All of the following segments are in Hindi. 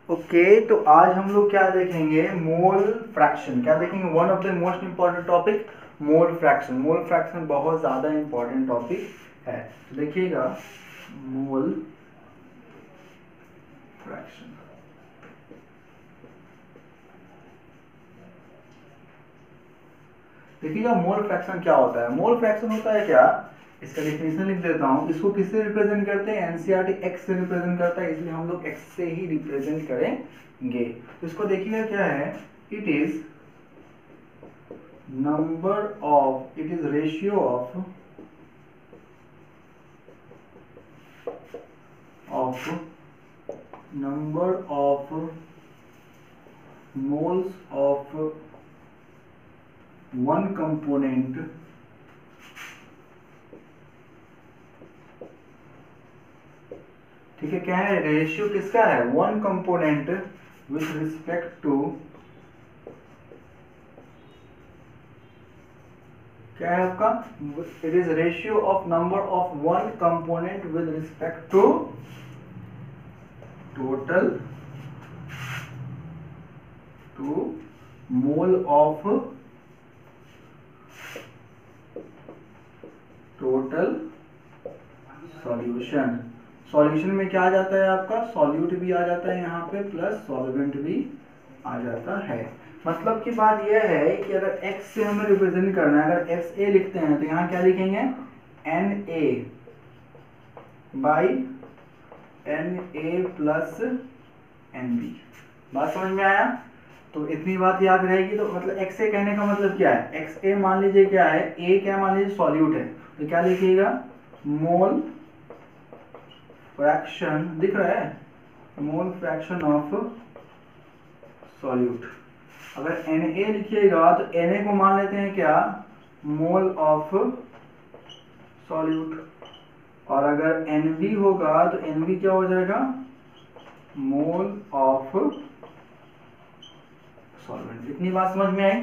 ओके तो आज हम लोग क्या देखेंगे, मोल फ्रैक्शन। क्या देखेंगे? One of the most important topic mole fraction. Mole fraction बहुत ज़्यादा इम्पॉर्टेंट टॉपिक है। तो देखिएगा मोल फ्रैक्शन। देखिएगा मोल फ्रैक्शन क्या होता है। मोल फ्रैक्शन होता है क्या, इसका डेफिनेशन लिख देता हूँ। इसको किससे रिप्रेजेंट करते हैं? एनसीईआरटी एक्स से रिप्रेजेंट करता है, इसलिए हम लोग एक्स से ही रिप्रेजेंट करेंगे। तो इसको देखिएगा क्या है, it is number of, it is ratio of number of moles of one component ठीक है। क्या है? रेशियो किसका है? One component with respect to, क्या है आपका? It is ratio of number of one component with respect to total to mole of total solution. Solution में क्या आ जाता है आपका? सॉल्यूट भी आ जाता है यहाँ पे, प्लस सॉल्वेंट भी आ जाता है। मतलब की बात यह है कि अगर x से हमें रिप्रेजेंट करना है, अगर एक्स ए लिखते हैं तो यहाँ क्या लिखेंगे? N A by n A plus n B. बात समझ में आया? तो इतनी बात याद रहेगी। तो मतलब एक्स ए कहने का मतलब क्या है? एक्स ए मान लीजिए क्या है, ए क्या मान लीजिए सॉल्यूट है, तो क्या लिखिएगा? मोल फ्रैक्शन, दिख रहा है? Mole fraction of solute. अगर Na लिखिएगा तो Na को मान लेते हैं क्या? Mole of solute. और अगर Nb होगा तो Nb क्या हो जाएगा? Mole of solvent. इतनी बात समझ में आई?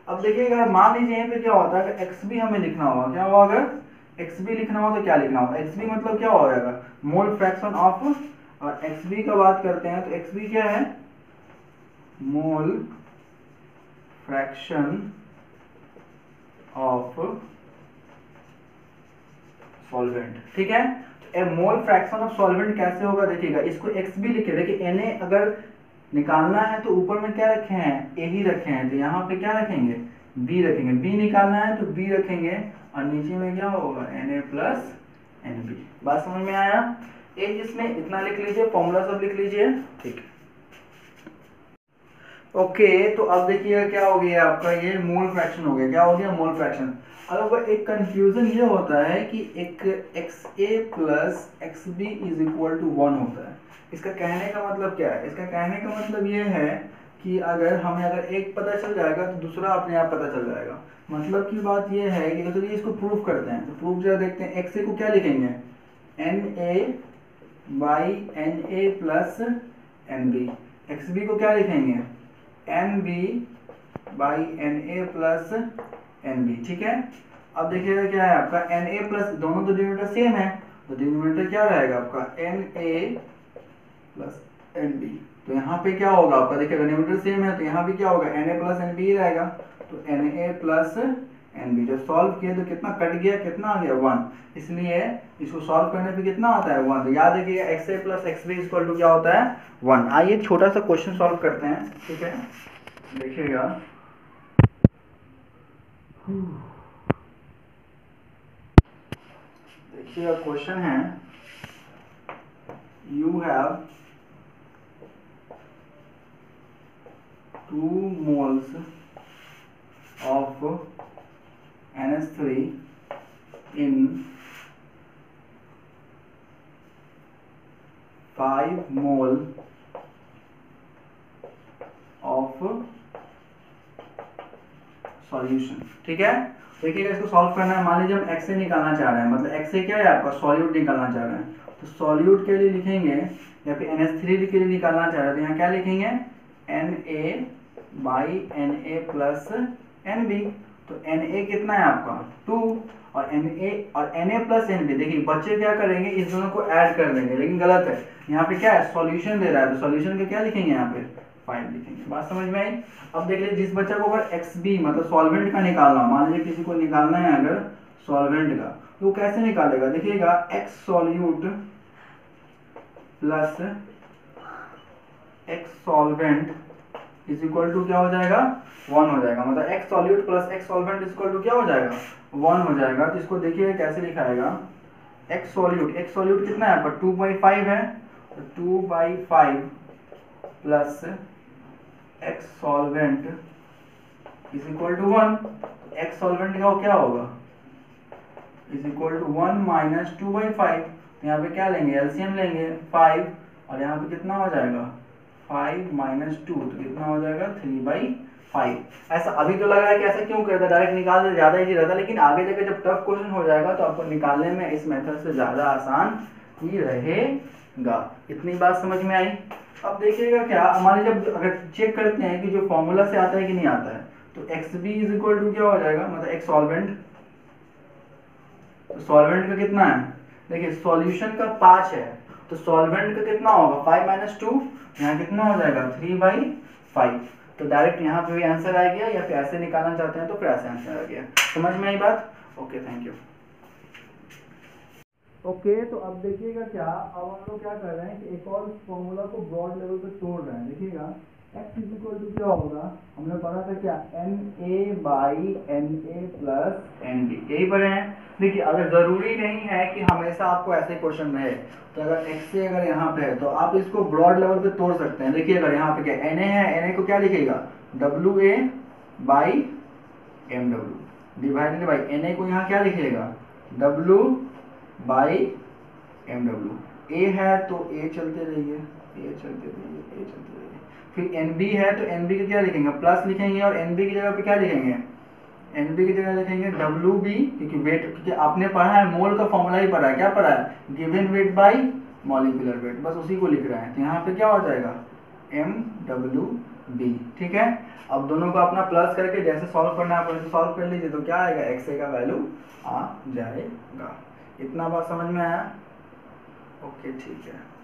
अब देखिएगा मान लीजिए यहाँ पे क्या होता है, अगर Xb हमें लिखना होगा, क्या होगा? अगर Xb लिखना हो तो क्या लिखना होगा? Xb मतलब क्या हो जाएगा? मोल फ्रैक्शन ऑफ, और Xb का बात करते हैं तो Xb क्या है? Mole fraction of solvent. ठीक है, तो मोल फ्रैक्शन ऑफ सॉल्वेंट कैसे होगा? देखिएगा इसको Xb लिखे, देखिए Na अगर निकालना है तो ऊपर में क्या रखे हैं? A ही रखे हैं, तो यहाँ पे क्या रखेंगे? B रखेंगे। B निकालना है तो B रखेंगे, और नीचे में क्या होगा? Na plus Nb। बात समझ में आया? एक इसमें इतना लिख लीजिए, फॉर्मूला सब लिख लीजिए। ठीक है, ओके तो अब देखिए क्या हो गया आपका, ये मोल फ्रैक्शन हो गया। क्या हो गया? Mole fraction. अब एक कंफ्यूजन ये होता है कि एक XA plus XB is equal to 1 होता है। इसका कहने का मतलब क्या है? इसका कहने का मतलब ये है कि अगर हमें अगर एक पता चल जाएगा तो दूसरा अपने आप पता चल जाएगा। मतलब की बात ये है कि चलिए इसको प्रूव करते हैं। तो प्रूफ जरा देखते हैं। XA को क्या लिखेंगे? Na by Na plus Nb। XB को क्या लिखेंगे? Nb by Na plus Nb। ठीक है, अब देखिएगा क्या है आपका Na प्लस, दोनों तो डिनोमिनेटर सेम है, तो डिनोमिनेटर क्या रहेगा आपका? Na plus Nb। तो यहाँ पे क्या होगा आपका? देखिएगा डिनोमिनेटर सेम है तो यहाँ भी क्या होगा? Na प्लस Nb ही रहेगा। तो Na प्लस Nb जब सॉल्व किए तो कितना कट गया? कितना आ गया? 1। इसलिए इसको सॉल्व करने पे कितना आता है? 1। तो याद रखिएगा XA plus XB equal to क्या होता है? 1। आइए छोटा सा क्वेश्चन सॉल्व करते हैं। ठीक है, देखिएगा देखिएगा क्वेश्चन है, you have 2 moles of NH3 in 5 mole of solution. ठीक है, देखिएगा इसको सॉल्व करना है। मान लीजिए हम एक्स से निकालना चाह रहे हैं, मतलब एक्स से क्या है आपका? सॉल्यूट निकालना चाह रहे हैं। तो सॉल्यूट के लिए लिखेंगे, या फिर NH3 के लिए निकालना चाह रहे हैं तो यहाँ क्या लिखेंगे? Na by Na plus Nb। तो Na कितना है आपका? 2, और Na प्लस Nb, देखिए बच्चे क्या करेंगे, इस दोनों को ऐड कर देंगे, लेकिन गलत है। यहाँ पे क्या है, सॉल्यूशन दे रहा है, तो सॉल्यूशन के क्या लिखेंगे, यहाँ पे 5 लिखेंगे। बात समझ में आई। अब देख लीजिए, जिस बच्चा को अगर XB मतलब सॉल्वेंट का निकालना, मान लीजिए किसी को निकालना है अगर सॉल्वेंट का, तो वो कैसे निकालेगा, देखिएगा x solute plus x solvent is equal to क्या हो जाएगा, 1 हो जाएगा। मतलब x solute plus x solvent is equal to क्या हो जाएगा, 1 हो जाएगा। तो इसको देखिए कैसे लिखाएगा, x सॉल्यूट कितना है आपका 2/5 है, तो 2/5 plus x solvent is equal to 1। x solvent का क्या होगा, इज इक्वल टू 1 माइनस 2/5। तो यहाँ पे क्या लेंगे, एलसीएम लेंगे 5, और यहाँ पे कितना हो जाएगा 5 माइनस 2, तो कितना हो जाएगा 3/5। ऐसा अभी तो लग रहा है कि ऐसा क्यों करता है, डायरेक्ट निकाल दे ज़्यादा इजी रहता है, लेकिन आगे जाके जब टफ क्वेश्चन हो जाएगा तो आपको निकालने में इस मेथड से ज़्यादा आसान ही रहेगा। इतनी बात समझ में आई। अब देखिएगा क्या, हमारे जब अगर चेक करते हैं कि जो फॉर्मूला से आता है कि नहीं आता है, तो XB इज इक्वल टू क्या हो जाएगा, मतलब x सॉल्वेंट, तो सॉल्वेंट का कितना है, देखिए सॉल्यूशन का 5 है, तो सॉल्वेंट का कितना होगा 5 माइनस 2, यहाँ कितना हो जाएगा 3/5। तो डायरेक्ट यहाँ पे भी आंसर आ गया, या फिर ऐसे निकालना चाहते हैं तो फिर ऐसे आंसर आ गया। समझ में आई बात। Okay, thank you. ओके, तो अब देखिएगा क्या, अब हम लोग क्या कर रहे हैं कि एक और फॉर्मूला को ब्रॉड लेवल पे तोड़ रहे हैं। देखिएगा x इज इक्वल टू क्या होगा, हमने पढ़ा था क्या, Na/Na प्लस Nb, यही पढ़े हैं। देखिए अगर ज़रूरी नहीं है कि हमेशा आपको ऐसे क्वेश्चन रहे, तो अगर x से अगर यहाँ पे है तो आप इसको ब्रॉड लेवल पे तोड़ सकते हैं। देखिए अगर यहाँ पे क्या Na है, Na को क्या लिखेगा WA/MW डिवाइडेड बाई Na को यहाँ क्या लिखेगा W/MW। A है तो A चलते रहिए, A चलते रहिए। फिर NB है तो NB के क्या लिखेंगे, प्लस लिखेंगे, और NB की जगह पे क्या लिखेंगे, NB की जगह लिखेंगे WB, क्योंकि वेट, क्योंकि आपने पढ़ा है मोल का फॉर्मूला ही पढ़ा है, क्या पढ़ा है, given weight by molecular weight, बस उसी को लिख रहे हैं। तो यहाँ पे क्या हो जाएगा MWB, ठीक है। अब दोनों को अपना प्लस करके जैसे सॉल्व करना है वैसे सॉल्व कर लीजिए, तो क्या आएगा, XA का वैल्यू आ जाएगा। इतना बात समझ में आया। ओके, ठीक है।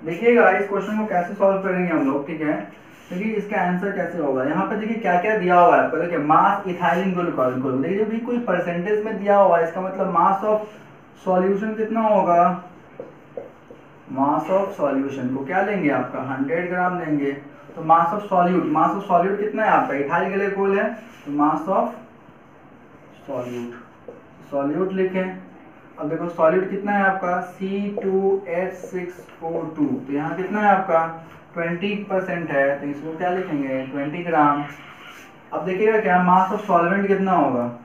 देखिएगा इस क्वेश्चन को कैसे सॉल्व करेंगे हम लोग, ठीक है। देखिए इसका आंसर कैसे होगा, यहाँ पे देखिए क्या क्या दिया हुआ है आपको, देखिए मास इथाइलिन ग्लूकोज को, देखिए भी कोई परसेंटेज में दिया हुआ है, इसका मतलब मास ऑफ सॉल्यूशन कितना होगा, मास ऑफ सॉल्यूशन को क्या लेंगे आपका 100 ग्राम लेंगे। तो मास ऑफ सॉल्यूट कितना है आपका, इथाइल ग्लाइकोल है, तो मास ऑफ सॉल्यूट लिखें। अब देखो सॉल्यूट कितना है आपका C2H6O2, तो यहाँ कितना है आपका 20% है, तो इसको क्या लिखेंगे 20 ग्राम। अब देखिएगा क्या, मास ऑफ सॉल्वेंट कितना होगा,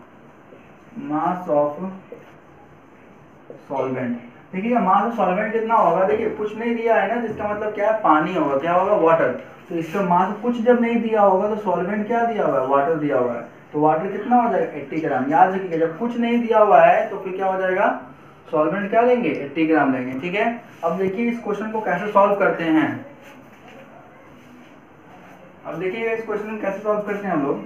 मास ऑफ सॉल्वेंट, देखिएगा मास ऑफ सॉल्वेंट कितना होगा, देखिए कुछ नहीं दिया है ना, जिसका मतलब क्या है पानी होगा, क्या होगा वाटर। तो इसका मास कुछ जब नहीं दिया होगा तो सॉल्वेंट क्या दिया हुआ है, वाटर दिया हुआ है, तो वाटर कितना हो जाएगा 80 ग्राम। याद रखिएगा जब कुछ नहीं दिया हुआ है तो फिर क्या हो जाएगा, सॉल्वेंट क्या लेंगे 80 ग्राम लेंगे, ठीक है। अब देखिए इस क्वेश्चन को कैसे सॉल्व करते हैं, अब देखिएगा इस क्वेश्चन को कैसे सॉल्व करते हैं हम लोग।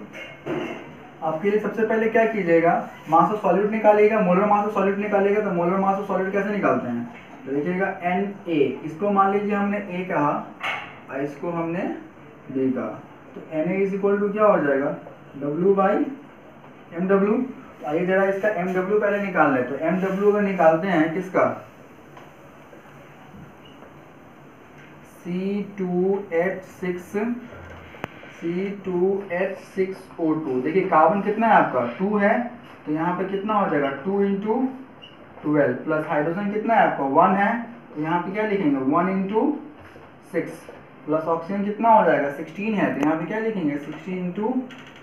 आपके लिए सबसे पहले क्या कीजिएगा, मास ऑफ सॉल्यूट निकालिएगा, मोलर मास ऑफ सॉल्यूट निकालिएगा। तो मोलर मास ऑफ सॉल्यूट कैसे निकालते हैं, तो देखिएगा Na, इसको मान लीजिए हमने A कहा और इसको हमने B कहा, तो Na इज इक्वल टू क्या हो जाएगा W/MW। आइए जरा इसका MW पहले निकाल लें। तो MW अगर निकालते हैं किसका, C2H6O2, देखिए कार्बन कितना है आपका 2 है, तो यहाँ पे कितना हो जाएगा 2 × 12 प्लस हाइड्रोजन कितना है आपका 1 है, तो यहाँ पे क्या लिखेंगे 1 × 6 प्लस ऑक्सीजन कितना हो जाएगा 16 है, तो यहाँ पे क्या लिखेंगे 16 ×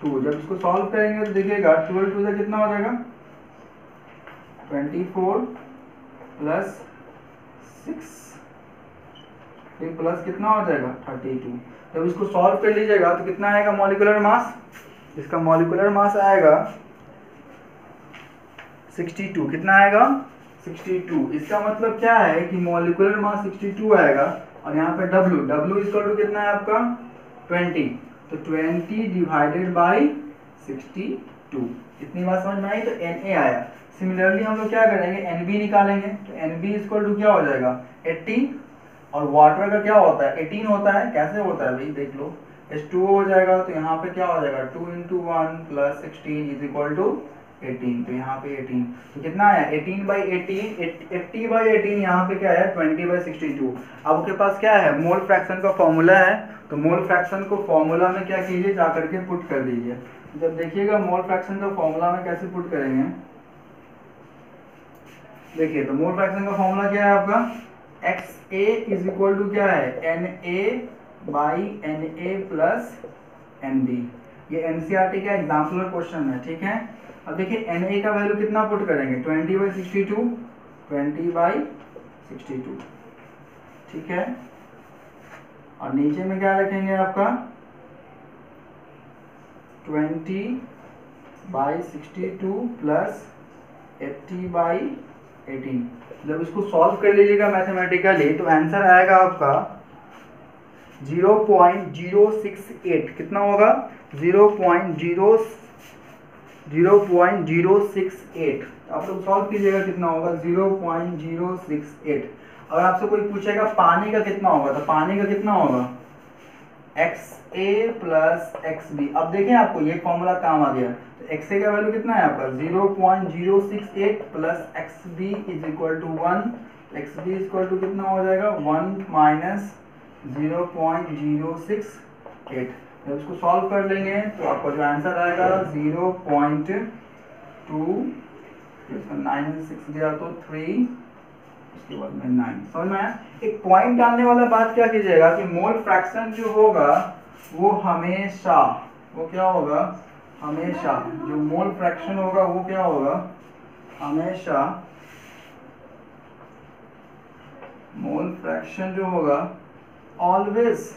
2। जब इसको सॉल्व करेंगे तो देखिएगा 12 2 से कितना हो जाएगा 24 प्लस 6, फिर प्लस कितना हो जाएगा 32। जब इसको सॉल्व कर लीजिएगा तो कितना आएगा मॉलिक्यूलर मास, इसका मॉलिक्यूलर मास आएगा 62। कितना आएगा 62। इसका मतलब क्या है कि मॉलिक्यूलर मास 62 आएगा, और यहाँ पे W इक्वल टू कितना है आपका 20, तो 20 डिवाइडेड बाई 62। 2। इतनी बात समझ में आई? तो Na आया। सिमिलरली हम लोग क्या करेंगे, Nb निकालेंगे। तो Nb इक्वल टू क्या हो जाएगा 80, और वाटर का क्या होता है 18 होता है। कैसे होता है भाई देख लो, H2O हो जाएगा। तो यहाँ पे क्या हो जाएगा 2 × 1 + 16 इज इक्वल टू 18। तो यहाँ पे 18, तो कितना आया 18/18, 80/18, यहाँ पे क्या है 20/62। आपके पास क्या है मोल फ्रैक्शन का फॉर्मूला है, तो मोल फ्रैक्शन को फॉर्मूला में क्या कीजिए जा करके पुट कर दीजिए। जब देखिएगा मोल फ्रैक्शन का फॉर्मूला में कैसे पुट करेंगे, देखिए तो मोल फ्रैक्शन का फॉर्मूला क्या है आपका, XA इज इक्वल टू क्या है Na/Na प्लस Nb। ये एनसीईआरटी का एग्जाम्पलर क्वेश्चन है, ठीक है। अब देखिए Na का वैल्यू कितना पुट करेंगे 20/62, 20/62, ठीक है। और नीचे में क्या रखेंगे आपका 20/62 प्लस 80/18। जब इसको सॉल्व कर लीजिएगा मैथमेटिकली तो आंसर आएगा आपका 0.068। कितना होगा 0.068। आप लोग सॉल्व कीजिएगा कितना होगा 0.068। अगर आपसे कोई पूछेगा पानी का कितना होगा, तो पानी का कितना होगा XA प्लस XB। अब देखें आपको ये फॉर्मूला काम आ गया। तो XA का वैल्यू कितना है आपका 0.068 plus XB is equal to 1। XB equal to कितना हो जाएगा 1 माइनस 0.068। जब इसको सॉल्व कर लेंगे तो आपको जो आंसर आएगा 0.2, 9 से 6 गया तो 3, उसके बाद में 9। समझ में आया? एक पॉइंट डालने वाला बात क्या कीजिएगा कि मोल फ्रैक्शन जो होगा वो हमेशा, वो क्या होगा हमेशा, जो मोल फ्रैक्शन होगा वो क्या होगा हमेशा, मोल फ्रैक्शन जो होगा ऑलवेज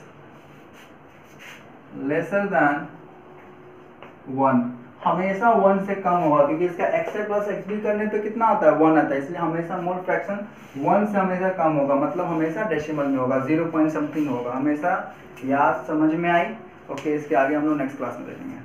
लेसर देन 1, हमेशा 1 से कम होगा, क्योंकि इसका XA प्लस XB करने पे कितना आता है 1 आता है, इसलिए हमेशा मोल फ्रैक्शन 1 से हमेशा कम होगा, मतलब हमेशा डेसिमल में होगा, 0 पॉइंट समथिंग होगा हमेशा। याद समझ में आई? ओके, इसके आगे हम लोग नेक्स्ट क्लास में देखेंगे।